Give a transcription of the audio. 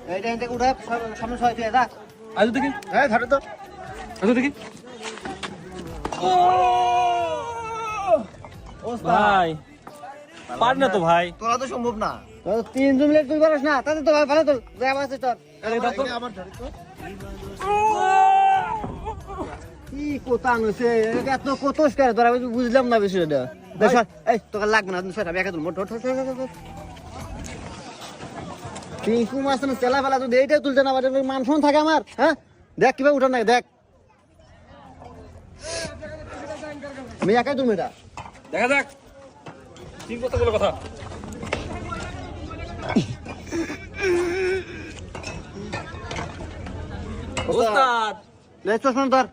এইটা থেকে উঠে সামনে ছয় তুই যা আজ দেখি হ্যাঁ ধরে তো আজ দেখি ভাই পার না তো ভাই তোরা তো সম্ভব না তোর তিনজন মিলে তুই পারিস না তাতে তো ভালো তো দেখ আছে তোর আমার ধরে তো কি কোথা আনছে এত কত স্কয়ার তোরা বুঝলাম না বিষয়টা দেখ এই তোকে লাগবে না স্যার আমি একা তুলবো টিঙ্কু মাছ না তেলা ফেলা তো এইটাই তুলতে না পারে মান সম্মান থাকে আমার হ্যাঁ দেখ কিভাবে উঠান না দেখ আমি একাই তুলবো এটা দেখা যাক তিন কথা বলে কথা ওস্তাদ লে চশমা ধর